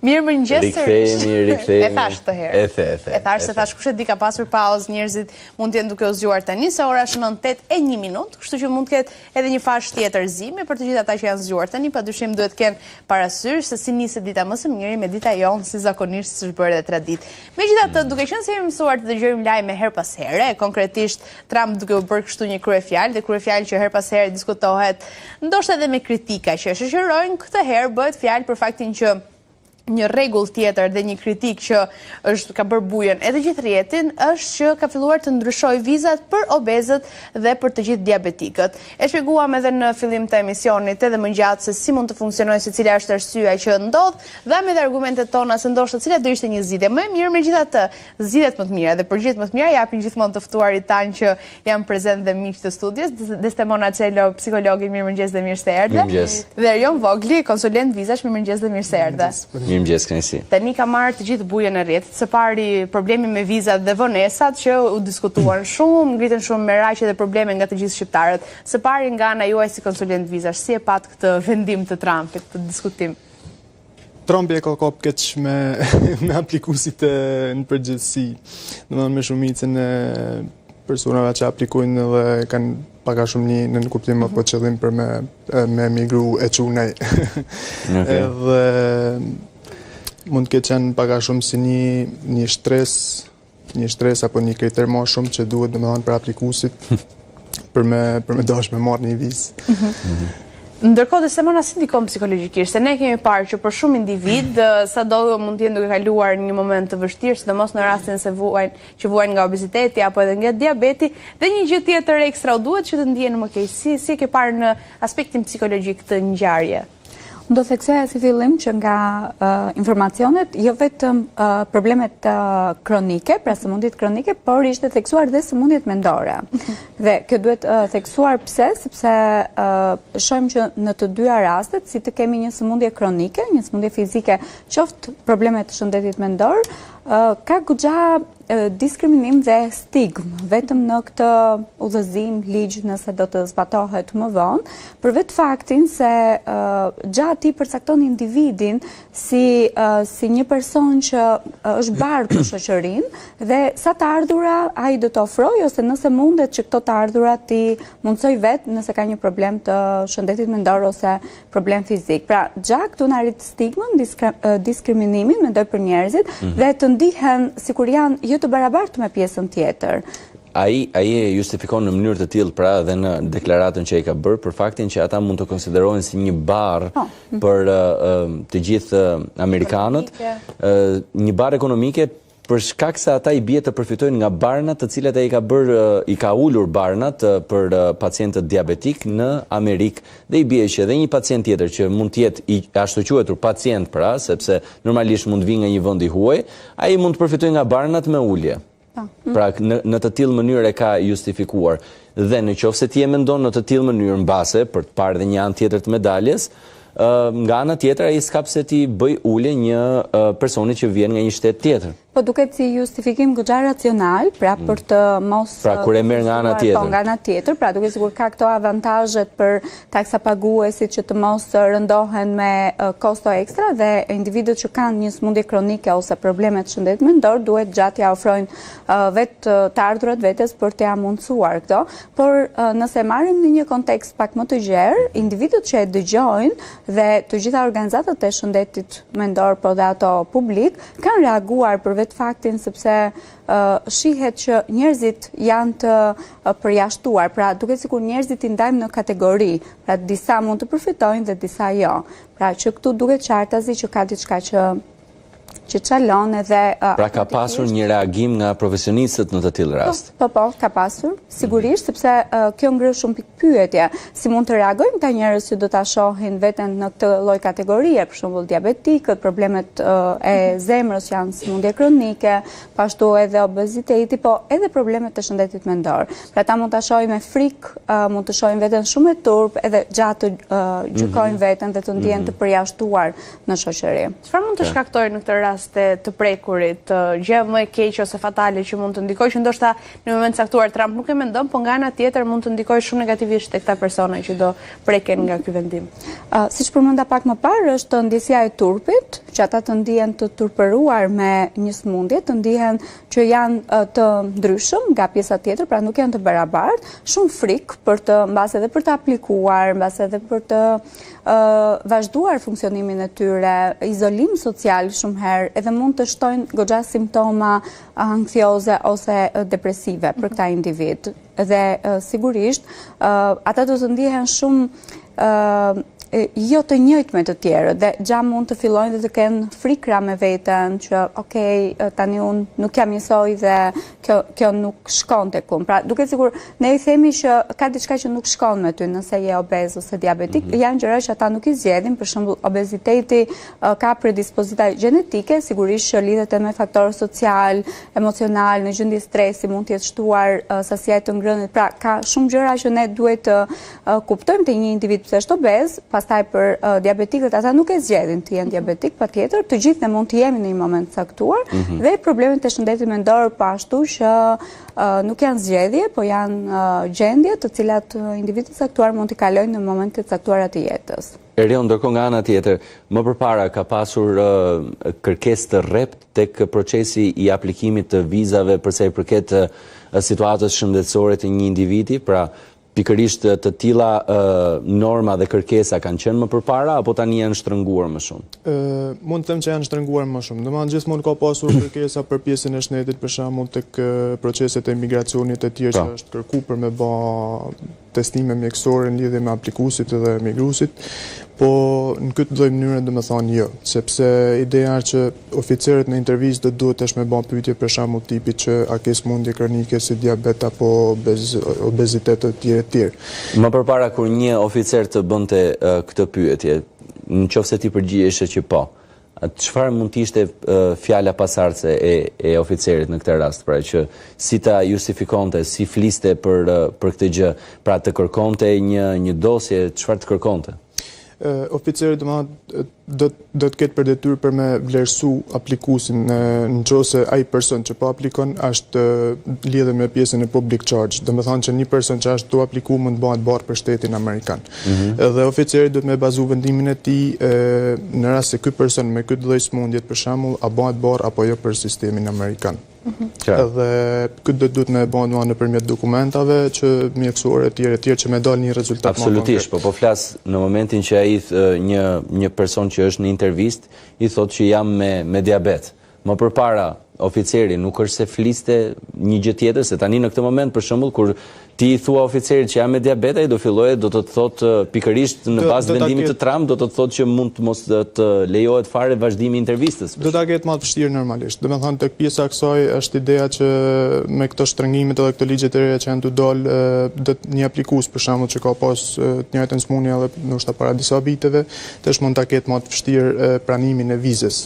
Mirëmëngjes. Rikthehemi. E thash këtë herë. E thash se kush e di ka pasur pauzë, njerëzit mund të jenë duke u zgjuar tani, se ora është 9:08, kështu që mund të ketë edhe një fash tjetër zime për të gjithë ata që janë zgjuar tani, padyshim duhet të kenë parasysh se si niset dita më së miri me dita jonë, si zakonisht siç bërë edhe tradit. Megjithatë, duke qenë se jemi mësuar të dëgjojmë lajme her pas here, konkretisht Trump duke u bërë kështu një kryefjalë, dhe kryefjalë që her pas here diskutohet, ndoshta edhe me kritika që shoqërojnë, këtë herë bëhet fjalë për faktin që një rregull tjetër dhe një kritik që ka bërë bujën edhe gjithë rrjetin është që ka filluar të ndryshojë vizat për obezët dhe për të gjithë diabetikët. E shpjeguam edhe në fillim të emisionit edhe më gjatë se si mund të funksionojë, se cila është arsyeja që ndodh, dhamë edhe argumentet tona se ndoshta cila do ishte një zgjidhje më e mirë, megjithatë zgjidhjet më të mira dhe përgjigjet më të mira japin gjithmonë të ftuarit tanë që janë prezent dhe miq të studios, Desdemona Çelo, psikologi, mirëmëngjes dhe mirë se erdhe. Dhe Erion Vogli, konsulent vizash, mirëmëngjes dhe mirë se erdhe. Mirëmëngjes, kënaqësi. Tani ka marrë të gjithë bujën e rrjetit. Së pari problemi me vizat dhe vonesat që u diskutuan shumë, ngritën shumë merakje dhe probleme nga të gjithë shqiptarët. Së pari nga ana juaj si konsulent vizash, si e pat këtë vendim të Trumpit, këtë diskutim? Trumpi e ka kap keq me aplikuesit në përgjithësi. Domethënë me shumicën e personave që aplikojnë dhe kanë paka shumë një në kuptim apo qëllim për me emigru e qunej. Edhe mund të ketë qenë paka shumë si një stres apo një kriter më shumë që duhet domethënë për aplikuesit për me dash me marrë një vizë. Ndërkohë Desdemona si ndikon psikologjikisht, se ne kemi parë që për shumë individ, sado mund të jenë duke kaluar një moment të vështirë, sidomos në rastin se vuajnë nga obeziteti apo edhe nga diabeti, dhe një gjë tjetër ekstra duhet që të ndihen më keq. Si e ke parë në aspektin psikologjik të ngjarje? Do theksoja si fillim që nga informacionet, jo vetëm problemet kronike, pra sëmundjet kronike, por ishte theksuar dhe sëmundjet mendore. Dhe kjo duhet theksuar pse, sepse shohim që në të dyja rastet, si të kemi një sëmundje kronike, një sëmundje fizike, qoftë probleme të shëndetit mendor, ka goxha diskriminim dhe stigmë, vetëm në këtë udhëzim, ligj, nëse do të zbatohet më vonë, për vetë faktin se gjatë ti përcakton individin si një person që është bardhë për shoqërinë dhe sa të ardhura ai do të ofrojë, ose nëse mundet që këto të ardhura ti mundsoj vetë nëse ka një problem të shëndetit mendor ose problem fizik. Pra, gjatë këtu na arrit stigmën, diskriminimin, mendoj për njerëzit, dhe të ndihen sikur janë jo të barabartë me pjesën tjetër. Ai e justifikon në mënyrë të tillë pra dhe në deklaratën që ai ka bërë për faktin që ata mund të konsiderohen si një barr për të gjithë amerikanët, një barr ekonomike për shkak se ata i bie të përfitojnë nga barnat të cilat ai i ka ulur barnat për pacientët diabetik në Amerikë, dhe i bie që edhe një pacient tjetër që mund të jetë i ashtu quajtur pacient pra, sepse normalisht mund vi nga një vend i huaj, ai mund të përfitojë nga barnat me ulje. Pra në të tillë mënyrë e ka justifikuar. Dhe në qoftë se ti e mendon në të tillë mënyrë mbase për të parë edhe një anë tjetër të medaljes, nga ana tjetër ai s'ka pse ti bëj ulje një personi që vjen nga një shtet tjetër. Po duket si justifikim goxha racional, pra për të mos... Pra kur e merr nga ana tjetër. Po nga ana tjetër, pra duket sikur ka këto avantazhet për taksapaguesit që të mos rëndohen me kosto ekstra, dhe individët që kanë një sëmundje kronike ose probleme të shëndetit mendor duhet gjatë ja ofrojnë vetë të ardhurat vetes për t'ia mundsuar këto. Por nëse marrim në një kontekst pak më të gjerë, individët që e dëgjojnë dhe të gjitha organizatat e shëndetit mendor, po dhe ato publik, kanë reaguar për faktin sepse shihet që njerëzit janë të përjashtuar, pra duket sikur njerëzit i ndajmë në kategori, pra disa mund të përfitojnë dhe disa jo. Pra që këtu duket qartazi që ka diçka që çalon edhe... Pra ka pasur një reagim nga profesionistët në të tillë rast? Po, ka pasur, sigurisht, sepse kjo ngre shumë pikë pyetje. Si mund të reagojnë këta njerëz që do ta shohin veten në këtë lloj kategorie, për shembull diabetikët, problemet e zemrës që janë sëmundje kronike, pashtu edhe obeziteti, po edhe problemet të shëndetit mendor. Pra ta mund ta shohin me frikë, mund të shohin veten shumë e turp, edhe gjatë gjykojnë veten dhe të ndihen të përjashtuar në shoqëri. Çfarë mund të shkaktojë në këtë rast të prekurit, gjë më e keqe ose fatale që mund të ndikojë, që ndoshta në moment caktuar Trump nuk e mendon, po nga ana tjetër mund të ndikojë shumë negativisht tek këta persona që do preken nga ky vendim? Siç përmenda pak më parë, është ndjesia e turpit, që ata të ndihen të turpëruar me një sëmundje, të ndihen që janë të ndryshëm nga pjesa tjetër, pra nuk janë të barabartë, shumë frikë për të mbas edhe për të aplikuar, mbas edhe për të vazhduar funksionimin e tyre, izolim social shumë herë, edhe mund të shtojnë goxha simptoma anksioze ose depresive për këta individ. Dhe sigurisht, ata do të ndihen shumë jo të njëjtë me të tjerët dhe gja mund të fillojnë dhe të kenë frikra me veten që tani unë nuk jam njësoj dhe kjo nuk shkon tek unë. Pra duke sigur ne i themi që ka diçka që nuk shkon me ty nëse je obez ose diabetik, janë gjëra që ata nuk i zgjedhin, për shembull obeziteti ka predispozita gjenetike, sigurisht që lidhet me faktorë social, emocional, në gjendje stresi mund të jetë shtuar sasia e të ngrënit. Pra ka shumë gjëra që ne duhet të kuptojmë te një individ pse është obez. Pastaj për diabetikët, ata nuk e zgjedhin të jenë diabetik, patjetër, të gjithë ne mund të jemi në një moment caktuar, dhe problemet e shëndetit mendor ashtu që nuk janë zgjedhje, po janë gjendje të cilat individët caktuar mund t'i kalojnë në momentet caktuara të jetës. Erion, ndërkohë nga ana tjetër, më përpara ka pasur kërkesë të rrept tek procesi i aplikimit të vizave përsa i përket situatës shëndetësore të një individi, pra pikërisht të tilla norma dhe kërkesa kanë qenë më përpara apo tani janë shtrënguar më shumë? Mund të them që janë shtrënguar më shumë. Domethënë gjithmonë ka pasur kërkesa për pjesën e shtetit, për shembull tek proceset e migracionit e tjerë që është kërkuar për me bë testime mjekësore në lidhje me aplikuesit dhe migruesit, po në këtë lloj mënyre domethënë jo, sepse ideja është që oficerët në intervistë duhet tash me bën pyetje për shembull tipit që a ke sëmundje kronike si diabet apo obezitet të tjerë. Më përpara kur një oficer të bënte këtë pyetje, nëse ti përgjigjeshe që po, çfarë mund të ishte fjala pasardhëse e oficerit në këtë rast, pra që si ta justifikonte, si fliste për këtë gjë, pra të kërkonte një dosje, çfarë të kërkonte? Oficeri do të ketë për detyrë për me vlerësu aplikuesin nëse ai person që po aplikon është lidhur me pjesën e public charge. Domethënë që një person që është tu aplikuar mund të bëhet barr për shtetin amerikan. Dhe oficeri do të më bazu vendimin e tij në rast se ky person me këtë lloj sëmundje për shembull a bëhet barr apo jo për sistemin amerikan. Edhe këtë duhet me bënë nëpërmjet dokumentave që mjekësore e tjerë që me dalë një rezultat më konkret. Absolutisht, po flas në momentin që ai një person që është në intervistë i thotë që jam me diabet. Më përpara oficeri nuk është se fliste një gjë tjetër, se tani në këtë moment për shembull kur ti i thua oficerit që jam me diabet, ai do të thotë pikërisht në bazë vendimit të Trump, do të thotë që mund të mos të lejohet fare vazhdimi i intervistës. Do ta ketë më të vështirë normalisht. Domethënë tek pjesa e kësaj është ideja që me këto shtrëngimet edhe këto ligje të reja që janë të dalë, do një aplikues për shembull që ka pas të njëjtën sëmundje edhe ndoshta para disa viteve, tash mund ta ketë më të vështirë pranimin e vizës.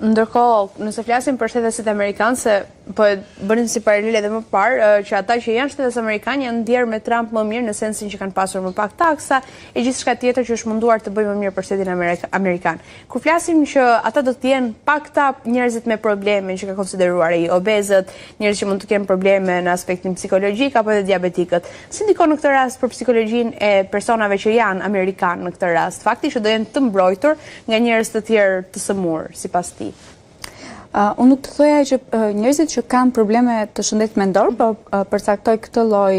Ndërkohë, nëse flasim për shtetesit amerikanë, se po bënim si paralel edhe më parë, që ata që janë shtetes amerikanë janë ndjerë me Trump më mirë në sensin që kanë pasur më pak taksa e gjithçka tjetër që është munduar të bëjë më mirë për shtetin amerikan. Kur flasim që ata do të jenë pakta njerëzit me probleme që ka konsideruar ai, obezët, njerëzit që mund të kenë probleme në aspektin psikologjik apo edhe diabetikët. Si ndikon në këtë rast për psikologjinë e personave që janë amerikanë në këtë rast? Fakti që do jenë të mbrojtur nga njerëz të tjerë të sëmurë, sipas tij. Unë nuk të thoja që njerëzit që kanë probleme të shëndetit mendor, po përcaktoj këtë lloj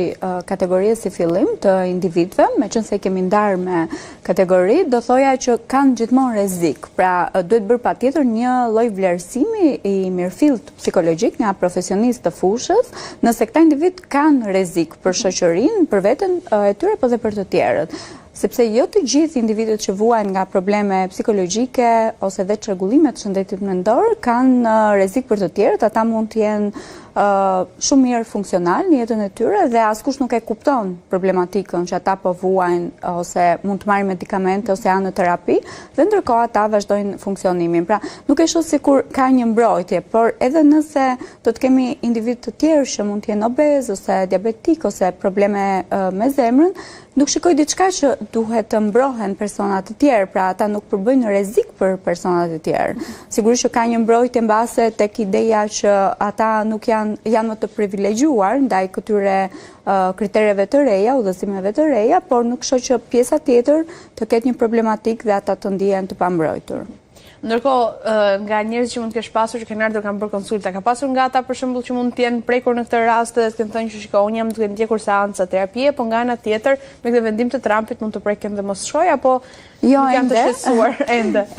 kategorie si fillim të individëve, meqense kemi ndarë me kategori, do thoja që kanë gjithmonë rrezik. Pra duhet bërë patjetër një lloj vlerësimi i mirëfillt psikologjik nga profesionistë të fushës, nëse këta individ kanë rrezik për shoqërinë, për veten e tyre, po dhe për të tjerët. Sepse jo të gjithë individët që vuajnë nga probleme psikologjike ose dhe çrregullime të shëndetit mendor kanë rrezik për të tjerët, ata mund të jenë shumë mirë funksional në jetën e tyre dhe askush nuk e kupton problematikën që ata po vuajnë ose mund të marrin medikamente ose janë në terapi dhe ndërkohë ata vazhdojnë funksionimin. Pra, nuk e shoh sikur ka një mbrojtje, por edhe nëse do të kemi individ të tjerë që mund të jenë obez ose diabetik ose probleme me zemrën, nuk shikoj diçka që duhet të mbrohen personat të tjerë, pra ata nuk përbëjnë rrezik për personat të tjerë. Sigurisht që ka një mbrojtje mbase tek ideja që ata nuk janë më të privilegjuar ndaj këtyre kritereve të reja, udhëzimeve të reja, por nuk shoh që pjesa tjetër të ketë një problematik dhe ata të ndihen të pambrojtur. Ndërkohë, nga njerëzit që mund të kesh pasur që kanë ardhur kanë bërë konsulta, ka pasur nga ata për shembull që mund të jenë prekur në këtë rast dhe të kenë thënë që shiko, unë jam duke ndjekur seanca terapie, po nga ana tjetër me këtë vendim të Trumpit mund të preken dhe mos shkoj apo jo janë të shqetësuar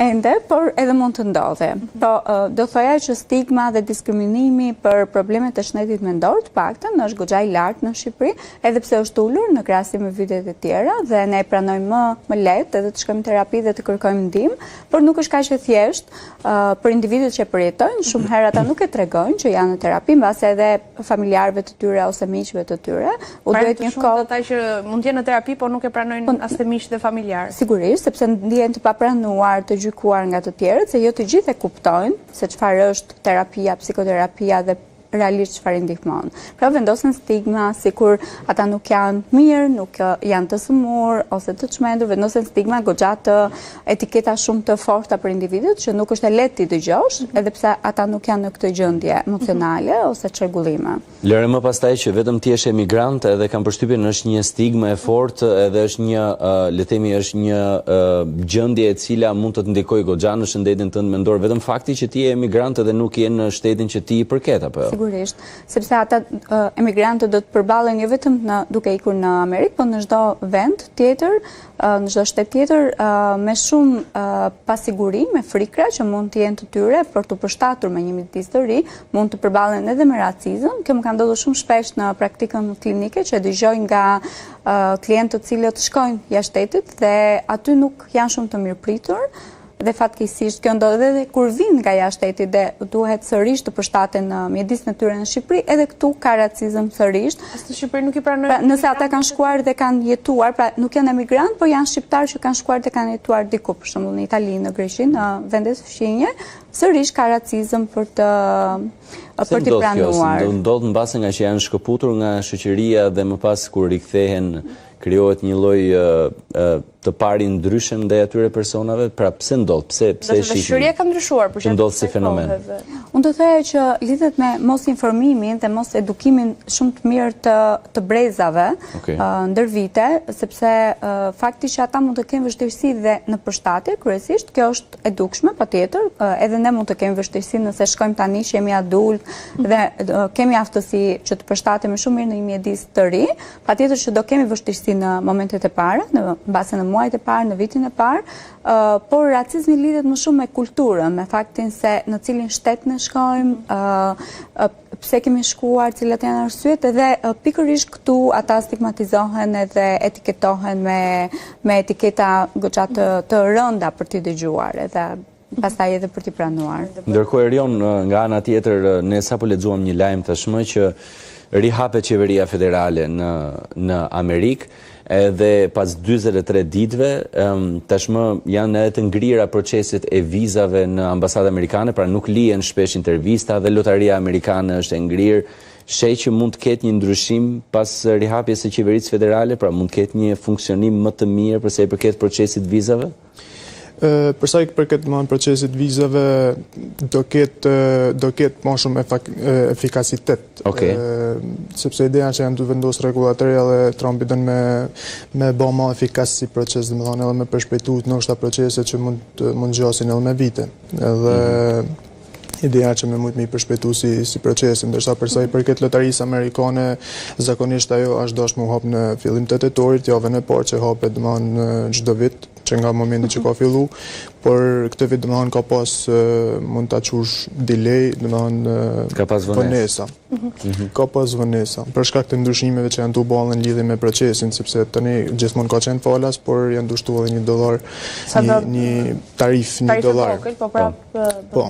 ende, por edhe mund të ndodhe. Po do thoya që stigma dhe diskriminimi për problemet e shëndetit mendor të paktën është goxha i lartë në Shqipëri, edhe pse është ulur në krahasim me vitet e tjera dhe ne pranojmë më lehtë edhe të shkojmë në terapi dhe të kërkojmë ndihmë, por nuk është kaq e thjeshtë për individët që përjetojnë, shumë herë ata nuk e tregojnë që janë në terapi, mbase edhe familjarëve të tyre ose miqve të tyre. U duhet një kohë ata që mund të jenë në terapi, por nuk e pranojnë as të miqtë dhe familjarë. Sigurisht, sepse ndihen të papranuar, të gjykuar nga të tjerët, se jo të gjithë e kuptojnë se çfarë është terapia, psikoterapia dhe realisht çfarë ndihmon. Pra vendosen stigma sikur ata nuk janë mirë, nuk janë të sëmurë ose të çmendur, vendosen stigma goxha të etiketa shumë të forta për individët që nuk është e lehtë ti dëgjosh, edhe pse ata nuk janë në këtë gjendje emocionale ose çrregullime. Lëre më pastaj që vetëm ti je emigrant edhe kam përshtypjen është një stigmë e fortë edhe është një le të themi është një gjendje e cila mund të të ndikojë goxha në shëndetin tënd mendor, vetëm fakti që ti je emigrant edhe nuk je në shtetin që ti i përket apo jo? Sigurisht, sepse ata emigrantët do të përballen jo vetëm duke ikur në Amerikë, por në çdo vend tjetër, në çdo shtet tjetër me shumë pasiguri, me frikra që mund të jenë të tyre për të përshtatur me një mjedis të ri, mund të përballen edhe me racizëm. Kjo më ka ndodhur shumë shpesh në praktikën klinike që dëgjoj nga klientë të cilët shkojnë jashtë shtetit dhe aty nuk janë shumë të mirëpritur. Dhe fatkeqësisht kjo ndodh edhe kur vinë nga jashtë shtetit dhe duhet sërish të përshtaten në mjedisën e tyre në Shqipëri, edhe këtu ka racizëm sërish. As në Shqipëri nuk i pranojnë. Pra, nëse ata kanë shkuar dhe kanë jetuar, pra nuk janë emigrant, por janë shqiptarë që kanë shkuar dhe kanë jetuar diku, për shembull në Itali, në Greqi, në vendet fqinje, sërish ka racizëm për t'i pranuar. Ndodh mbase nga që janë shkëputur nga shoqëria dhe më pas kur rikthehen krijohet një lloj të pari ndryshëm ndaj atyre personave, pra pse ndodh, pse shihet? Shoqëria ka ndryshuar për shkak ndodh si fenomen. Unë do të thoya që lidhet me mos informimin dhe mos edukimin shumë të mirë të brezave ndër vite, sepse fakti që ata mund të kenë vështirësi dhe në përshtatje, kryesisht kjo është e dukshme, patjetër, edhe ne mund të kemi vështirësi nëse shkojmë tani që jemi adult dhe kemi aftësi që të përshtatemi shumë mirë në një mjedis të ri, patjetër që do kemi vështirësi në momentet e para, në base në muajt e parë, në vitin e parë, por racizmi lidhet më shumë me kulturën, me faktin se në cilin shtet ne shkojmë, pse kemi shkuar, cilat janë arsyet, edhe pikërisht këtu ata stigmatizohen edhe etiketohen me etiketa goxha të rënda për t'i dëgjuar, edhe pastaj edhe për t'i pranuar. Ndërkohë Erion, nga ana tjetër, ne sapo lexuam një lajm tashmë që rihapet qeveria federale në Amerikë, edhe pas 43 ditëve, tashmë janë edhe të ngrira proceset e vizave në ambasadat amerikane, pra nuk lihen shpesh intervista dhe lotaria amerikane është e ngrirë. Sheh që mund të ketë një ndryshim pas rihapjes së qeverisë federale, pra mund të ketë një funksionim më të mirë për sa i përket procesit vizave? Për sa i përket procesit vizave, do ketë më shumë efikasitet. Sepse ideja që janë të vendosë regulatoria dhe Trumpi dënë me bo më efikas si proces, dhe me thonë edhe me përshpejtuar ndoshta procese që mund gjosin edhe me vite. Edhe ideja që me mujtë me i përshpetu si procesin, ndërsa përsa i përket lotarisë amerikane, zakonisht ajo është dosh mu hop në fillim të tetorit, javën e parë që hopet në çdo vit, që nga momenti që ka fillu, por këtë vit dëmëhan ka pas mund të aqush delay, dëmëhan vënesa. Ka pas vënesa. Për shkak të ndryshimeve që janë të balën lidhje me procesin, sepse tani gjithmonë ka qenë falas, por janë dushtu edhe një tarif $1. Po.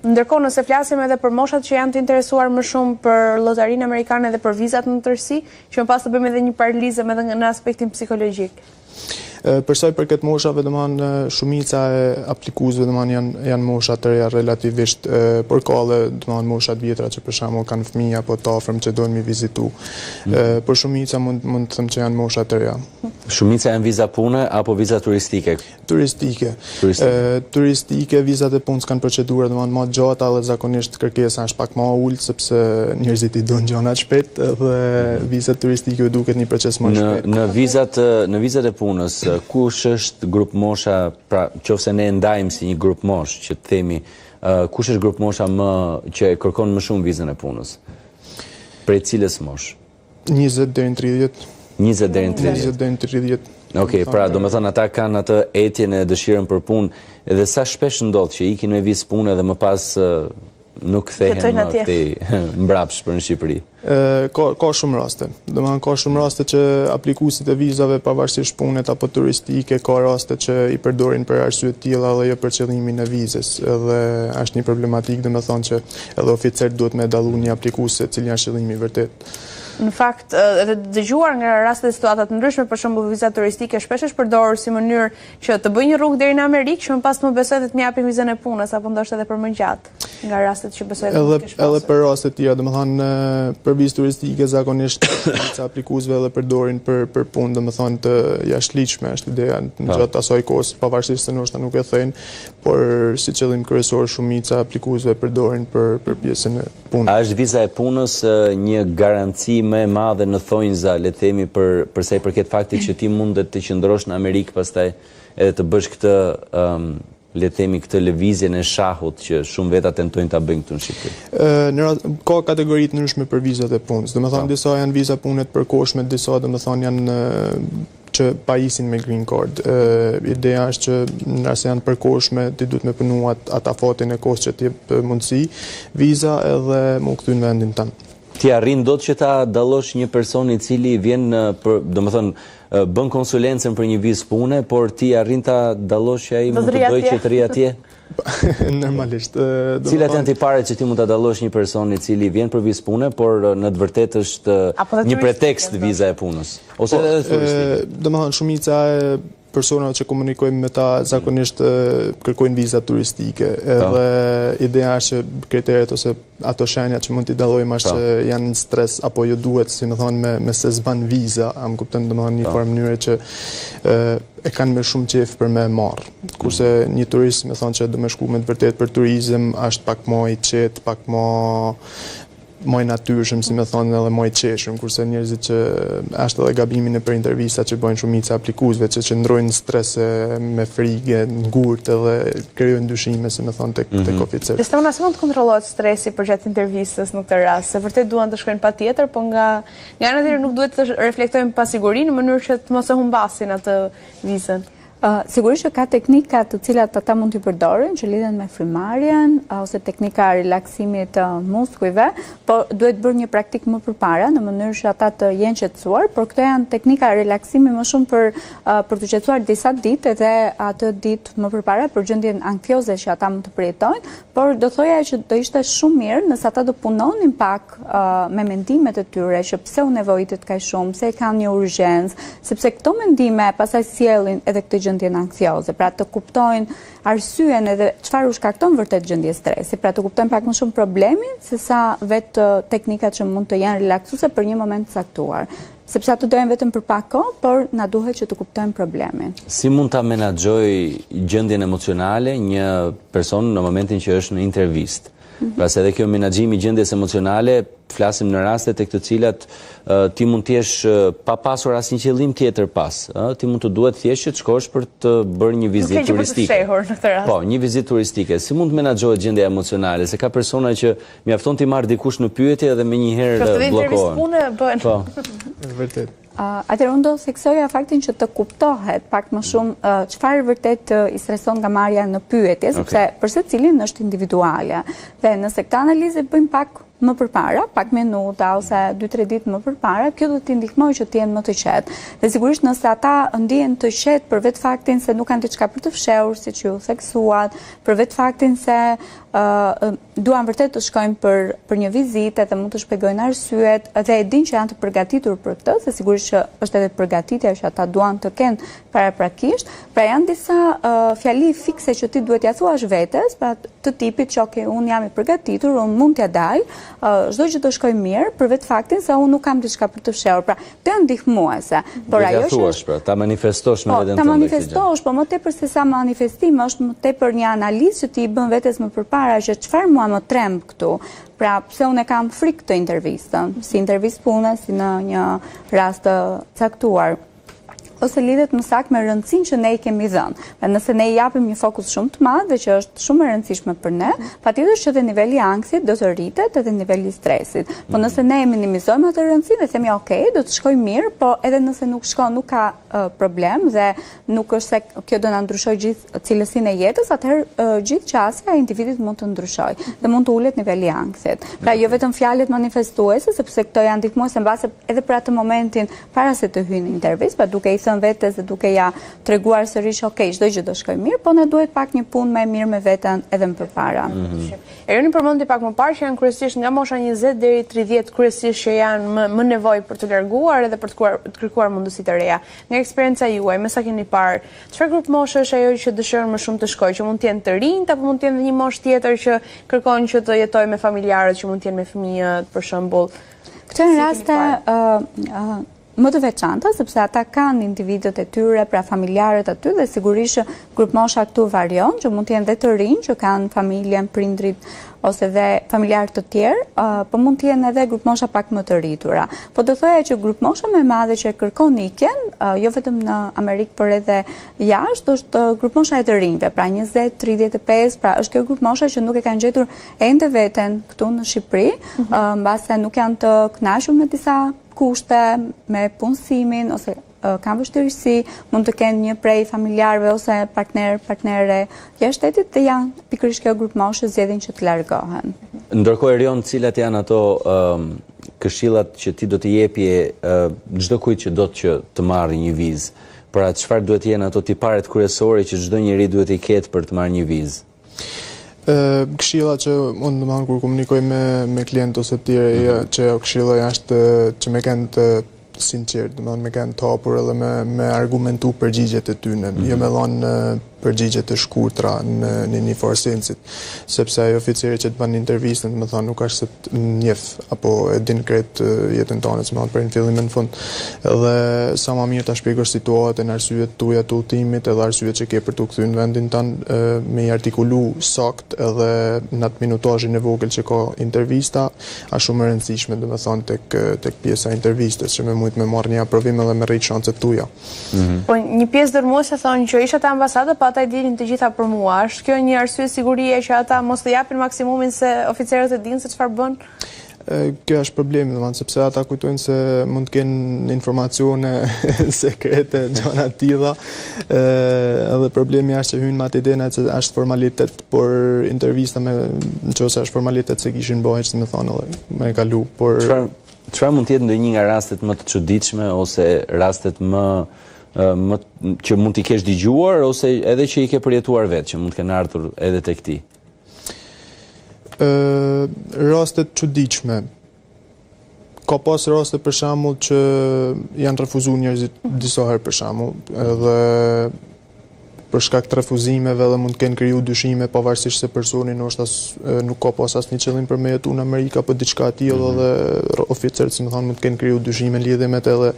Ndërkohë, nëse flasim edhe për moshat që janë të interesuar më shumë për lotarinë amerikane dhe për vizat në tërësi, që më pas të bëjmë edhe një paralizëm edhe në aspektin psikologjik. Përsa i përket moshave, shumica e aplikuesve janë mosha të reja relativisht, por ka edhe moshat vjetra që për shembull kanë fëmijë apo të afërm që dojnë mi vizitu. Por shumica mund të them që janë mosha të reja. Shumica janë viza pune apo viza turistike? Turistike, vizat e punës kanë procedura më gjata dhe zakonisht kërkesa është pak më e ulët sepse njerëzit i donë gjëra shpejt dhe vizat turistike duket një proces më shpejt. Në vizat e punës, kush është grup mosha, pra qofse ne ndajmë si një grup mosh, që të themi, kush është grup mosha që kërkon më shumë vizën e punës? Prej cilës mosh? 20 deri në 30. 20 deri në 30. 20 deri në 30. Okej, pra do me thënë ata kanë atë etjen e dëshirën për punë, edhe sa shpesh ndodh që ikin me vizë punë edhe më pas nuk kthehen më këtej mbrapsh për në Shqipëri. Ka shumë raste. Domethënë ka shumë raste që aplikuesit e vizave pavarësisht punët apo turistike, ka raste që i përdorin për arsye të tilla dhe jo për qëllimin e vizës. Edhe është një problematik, domethënë që edhe oficerët duhet me dallu një aplikues se cili është qëllimi i vërtet. Në fakt, edhe dëgjuar nga raste dhe situatat të ndryshme, për shembull viza turistike shpesh është përdorur si mënyrë që të bëjë një rrugë deri në Amerikë, që më pas më besoj të më japin vizën e punës, apo ndoshta edhe për më gjatë, nga rastet që besoj të kesh pasur. Edhe për raste të tjera, domethënë për vizë turistike zakonisht ca aplikuesve edhe përdorin për punë, domethënë të jashtëligjshme, është ideja në gjatë asaj kohës, pavarësisht se ndoshta nuk e thënë, por si qëllim kryesor shumica aplikuesve përdorin për pjesën e punës. A është viza e punës një garanci më e madhe në thonjza, le të themi, për sa i përket faktit që ti mundet të qëndrosh në Amerikë pastaj edhe të bësh këtë, le të themi, këtë lëvizjen e shahut që shumë veta tentojnë ta bëjnë këtu në Shqipëri? Ka kategori të ndryshme për vizat e punës. Domethënë disa janë viza punë të përkohshme, disa domethënë janë që pajisin me green card. Ideja është që nëse janë përkohshme, ti duhet me punu ata fatin e kohës që ti jep mundësi viza edhe më kthy në vendin tënd. Ti arrin dot që ta dallosh një person i cili vjen domethënë bën konsulencën për një vizë pune, por ti arrin ta dallosh që ai mund të dojë që të rri atje? Normalisht. Cilat janë tiparet që ti mund ta dallosh një person i cili vjen për vizë pune, por në të vërtetë është një pretekst viza e punës, ose edhe turistike? Domethënë shumica e personave që komunikojmë me ta zakonisht kërkojnë viza turistike. Edhe ideja është që kriteret ose ato shenjat që mund t'i dallojmë është që janë në stres apo jo duhet, si më thonë, me se zban viza, a më kupton domethënë një farë mënyre që e kanë me shumë qef për me marrë. Kurse një turist, me thonë që do me shku me të vërtet për turizëm, është pak më i qetë, pak më i natyrshëm, si me thonë, edhe më i qeshëm, kurse njerëzit që është edhe gabimi në për intervista që bëjnë shumica aplikuesve, që qëndrojnë stres me frigë, ngurt edhe krijojnë dyshime, si me thonë, tek oficerët. Sistemon as mund të kontrollohet stresi përgjatë intervistës në këtë rast, se vërtet duan të shkojnë patjetër, po nga ana tjetër nuk duhet të reflektojnë pasigurinë në mënyrë që të mos e humbasin atë vizën. Sigurisht që ka teknika të cilat ata mund t'i përdorin, që lidhen me frymarrjen ose teknika relaksimit të muskujve, por duhet bërë një praktik më përpara në mënyrë që ata të jenë qetësuar, por këto janë teknika relaksimi më shumë për të qetësuar disa ditë edhe atë ditë më përpara për gjendjen ankthioze që ata mund të përjetojnë, por do thoja që do ishte shumë mirë nëse ata do punonin pak me mendimet e tyre që pse u nevojitet kaq shumë, pse kanë një urgjencë, sepse këto mendime pastaj sjellin edhe këtë gjendjen ankthioze, pra të kuptojnë arsyen edhe çfarë u shkakton vërtet gjendje stresi, pra të kuptojnë pak më shumë problemin sesa vetë teknikat që mund të jenë relaksuese për një moment të caktuar. Sepse ato dojen vetëm për pak kohë, por na duhet që të kuptojmë problemin. Si mund ta menaxhoj gjendjen emocionale një person në momentin që është në intervistë? Pra se edhe kjo menaxhimi i gjendjes emocionale, flasim në rastet e këtë cilat ti mund t'jesh pa pasur asnjë qëllim tjetër pas. Ti mund të duhet thjesht që të shkosh për të bërë një vizitë turistike. Po, një vizitë turistike. Si mund të menaxhohet gjendja emocionale? Se ka persona që mjafton t'i marrë dikush në pyetje dhe menjëherë bllokohen. Po. Vërtet. Atëherë unë do theksoja faktin që të kuptohet pak më shumë çfarë vërtet i streson nga marrja në pyetje, sepse për secilin është individuale. Dhe nëse këtë analizë bëjmë pak më përpara, pak minuta ose 2-3 ditë më përpara, kjo do t'i ndihmojë që t'jenë më të qetë. Dhe sigurisht nëse ata ndihen të qetë për vetë faktin se nuk kanë diçka për të fshehur, siç ju theksuat, për vetë faktin se duan vërtet të shkojnë për një vizitë dhe mund të shpjegojnë arsyet dhe e dinë që janë të përgatitur për këtë, se sigurisht që është edhe përgatitja që ata duan të kenë paraprakisht, pra janë disa fjali fikse që ti duhet ja thuash vetes, pra të tipit që okay, unë jam i përgatitur, unë mund t'ja dal, çdo gjë do shkojë mirë për vetë faktin se unë nuk kam diçka për të fshehur. Pra, të janë ndihmuese. Por ajo thuash, pra, ta manifestosh me veten tënde. Ta manifestosh, po më tepër se sa manifestim, është më tepër një analizë që ti i bën vetes më përpara që çfarë mua më tremb këtu. Pra, pse unë kam frikë të intervistën, si intervistë pune, si në një rast të caktuar. ose lidhet më saktë me rëndësinë që ne i kemi dhënë. Nëse ne i japim një fokus shumë të madh dhe që është shumë e rëndësishme për ne, patjetër që dhe niveli i ankthit do të rritet edhe niveli i stresit. Po nëse ne e minimizojmë atë rëndësinë dhe themi ok, do të shkojë mirë, po edhe nëse nuk shkon, nuk ka problem dhe nuk është se kjo do na ndryshojë gjithë cilësinë e jetës, atëherë gjithë qasja e individit mund të ndryshojë dhe mund të ulet niveli i ankthit. Pra jo vetëm fjalët manifestuese, sepse këto janë ndihmuese mbase edhe për atë momentin para se të hyjë në intervistë, pa duke i thënë vetes dhe duke ja treguar sërish ok, çdo gjë do shkojë mirë, po ne duhet pak një punë më e mirë me veten edhe më përpara. Eroni përmendi pak më parë që janë kryesisht nga mosha 20 deri 30 kryesisht që janë më nevojë për të larguar edhe për të kërkuar mundësi të reja. Nga eksperjenca juaj, me sa keni parë, çfarë grup moshe është ajo që dëshiron më shumë të shkojë, që mund të jenë të rinjt apo mund të jenë një moshë tjetër që kërkon që të jetojë me familjarët, që mund të jenë me fëmijët, për shembull? Këto janë raste më të veçanta, sepse ata kanë individët e tyre, pra familjarët aty dhe sigurisht që grup mosha këtu varion, që mund të jenë dhe të rinj që kanë familjen, prindrit ose dhe familjarë të tjerë, po mund të jenë edhe grup mosha pak më të rritura. Po do thoya që grup mosha më e madhe që kërkon ikjen, jo vetëm në Amerikë, por edhe jashtë, është grup mosha e të rinjve, pra 20, 35, pra është kjo grup mosha që nuk e kanë gjetur ende veten këtu në Shqipëri, mbase nuk janë të kënaqur me disa kushte, me punësimin ose kanë vështirësi, mund të kenë një prej familjarëve ose partnere jashtë shtetit dhe janë pikërisht kjo grup moshë zgjedhin që të largohen. Ndërkohë Erion, cilat janë ato këshillat që ti do të jepje çdo kujt që do të marrë një vizë? Pra çfarë duhet të jenë ato tiparet kryesore që çdo njeri duhet i ketë për të marrë një vizë? Këshilla që unë domethënë kur komunikoj me klientë ose të tjerë, që këshilla është që me kanë të sinqert, domethënë me kanë të hapur edhe me argumentu përgjigjet e tyre, jo me dhënë përgjigje të shkurtra në një farë sensit, sepse ai oficeri që të bën intervistën, domethënë nuk është se të njeh apo e din krejt jetën tonë, domethënë për në fillim e në fund. Edhe sa më mirë ta shpjegosh situatën, arsyet tuaja të udhimit, edhe arsyet që ke për të kthyer në vendin tënd, me i artikulu sakt edhe në atë minutazhin e vogël që ka intervista, është shumë e rëndësishme domethënë tek pjesa e intervistës, që më mund të marrë një aprovim edhe me rrit shanset tuaja. Po një pjesë dërmuese thonë që isha te ambasada, pa ata i dinin të gjitha për mua. Është kjo një arsye sigurie që ata mos të japin maksimumin se oficerët e dinë se çfarë bën? Kjo është problemi, domethënë, sepse ata kujtojnë se mund të kenë informacione sekrete, gjëra të tilla. Edhe problemi është që hyn me atë idenë se është formalitet, por intervista nëse është formalitet se kishin bëhet, domethënë, edhe me kalu, por çfarë mund të jetë ndonjë nga rastet më të çuditshme ose rastet më që mund t'i kesh dëgjuar ose edhe që i ke përjetuar vetë, që mund të kenë ardhur edhe tek ti? Rastet çuditshme. Ka pas raste për shembull që janë refuzuar njerëzit disa herë për shembull, edhe për shkak të refuzimeve dhe mund të kenë kriju dyshime pavarësisht se personi nuk ka pas asnjë qëllim për me jetu në Amerikë apo diçka e tillë, dhe oficerët mund të kenë kriju dyshime në lidhje me të edhe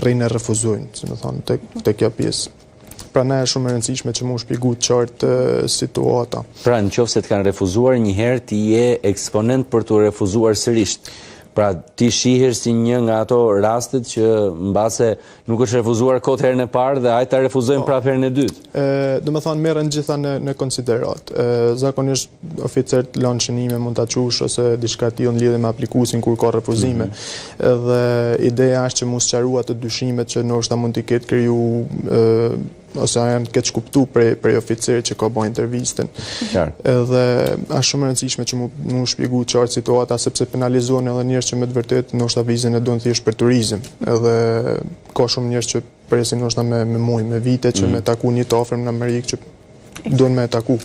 rrinë refuzojnë, tek kjo pjesë. Prandaj është shumë e rëndësishme që mu shpjegu qartë situata. Pra nëse të kanë refuzuar një herë, ti je eksponent për të refuzuar sërish. Pra ti shihesh si një nga ato rastet që mbase nuk është refuzuar kot herën e parë dhe ai ta refuzojnë prapë herën e dytë. Domethënë merren gjitha në konsiderat. Zakonisht oficerët lanë shënime, mund ta qush ose diçka tillë në lidhje me aplikuesin kur ka refuzime. Edhe ideja është që mos sqarua të dyshimet që ndoshta mund t'i ketë kriju ose janë keq kuptuar prej oficerit që ka bërë intervistën. Edhe është shumë e rëndësishme që mu shpjegu qartë situata, sepse penalizohen edhe njerëz që me të vërtetë ndoshta vizën e duan thjesht për turizëm. Edhe ka shumë njerëz që presin ndoshta me muaj, me vite që me taku një të afërm në Amerikë që duan me taku.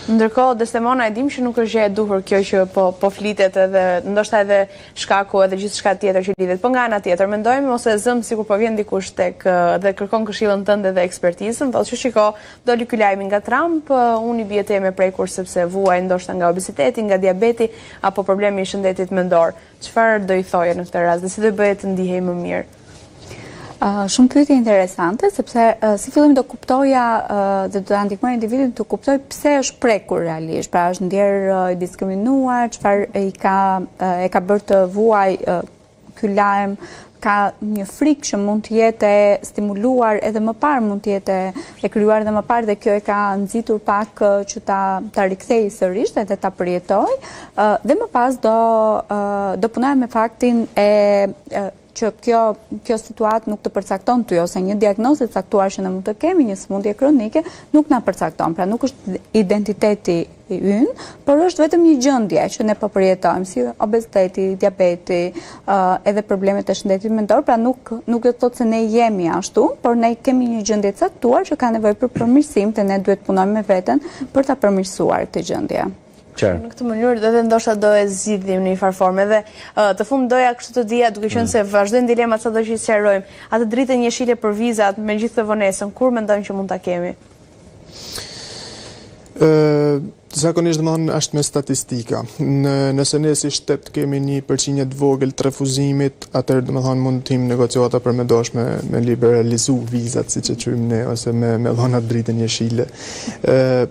Ndërkohë, Desdemona, e dim që nuk është gjë e duhur kjo që po flitet edhe ndoshta edhe shkaku edhe gjithçka tjetër që lidhet. Po nga ana tjetër, mendojmë ose zëm sikur po vjen dikush tek dhe kërkon këshillën tënde dhe ekspertizën, thotë që shiko, doli ky lajmi nga Trump, unë i bie te me prekur sepse vuaj ndoshta nga obeziteti, nga diabeti apo problemi i shëndetit mendor. Çfarë do i thoje në këtë rast dhe si do bëhet të ndihej më mirë? Shumë pyetje interesante, sepse si fillim do kuptoja dhe do ta ndihmoj individin të kuptoj pse është prekur realisht, pra është ndjerë i diskriminuar, çfarë e ka bërë të vuaj ky lajm, ka një frikë që mund të jetë e stimuluar edhe më parë, mund të jetë e krijuar edhe më parë, dhe kjo e ka nxitur pak që ta rikthej sërish dhe ta përjetoj, dhe më pas do punoj me faktin që kjo situatë nuk të përcakton ty, ose një diagnozë e caktuar që ne mund të kemi, një sëmundje kronike, nuk na përcakton. Pra nuk është identiteti ynë, por është vetëm një gjendje që ne po përjetojmë, si obeziteti, diabeti, edhe problemet e shëndetit mendor, pra nuk do të thotë se ne jemi ashtu, por ne kemi një gjendje caktuar që ka nevojë për përmirësim, dhe ne duhet punojmë me veten për ta përmirësuar këtë gjendje. Në këtë mënyrë edhe ndoshta do e zgjidhim në një farë formë. Edhe të fund doja kështu të dija, duke qenë se vazhdojnë dilemat sa do që sqarojmë, atë dritën jeshile për vizat me gjithë të vonesën, kur mendojmë që mund ta kemi? Zakonisht është me statistika. Nëse ne si shtet kemi një përqindje të vogël të refuzimit, atëherë mund të tim negociata për me dosh me liberalizu vizat, siç e quajmë ne, ose me dhona dritën jeshile.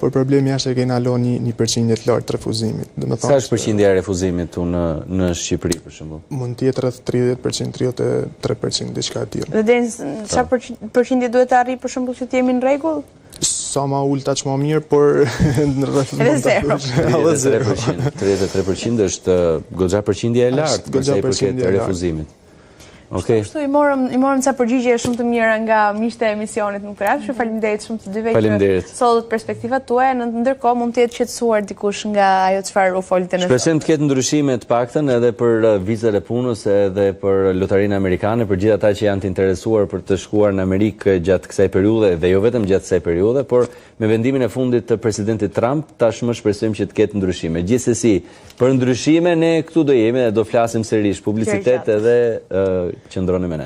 Por problemi është e kena lënë një përqindje të lartë të refuzimit. Sa është përqindja e refuzimit në Shqipëri për shembull? Mund të jetë rreth 30%, 33%, diçka e tillë. Dhe deri çfarë përqindje duhet të arrijë për shembull që të jemi në rregull? Sa ma ullë ta që ma mirë, por në rrëth mund të thush. 33% është goxha përqindje e lartë nëse i përket refuzimit. Kështu i morëm ca përgjigje shumë të mira nga miqtë e emisionit në krah. Faleminderit shumë të dyve që sollët perspektivat tuaja, ndërkohë mund të jetë qetësuar dikush nga ajo çfarë u folite në. Shpresojmë të ketë ndryshime të paktën edhe për vizat e punës, edhe për lotarinë amerikane, për gjithë ata që janë të interesuar për të shkuar në Amerikë gjatë kësaj periudhe, dhe jo vetëm gjatë kësaj periudhe, por me vendimin e fundit të presidentit Trump, tashmë shpresojmë që të ketë ndryshime. Gjithsesi, për ndryshime ne këtu do jemi dhe do flasim sërish, publicitet edhe qëndroni me ne.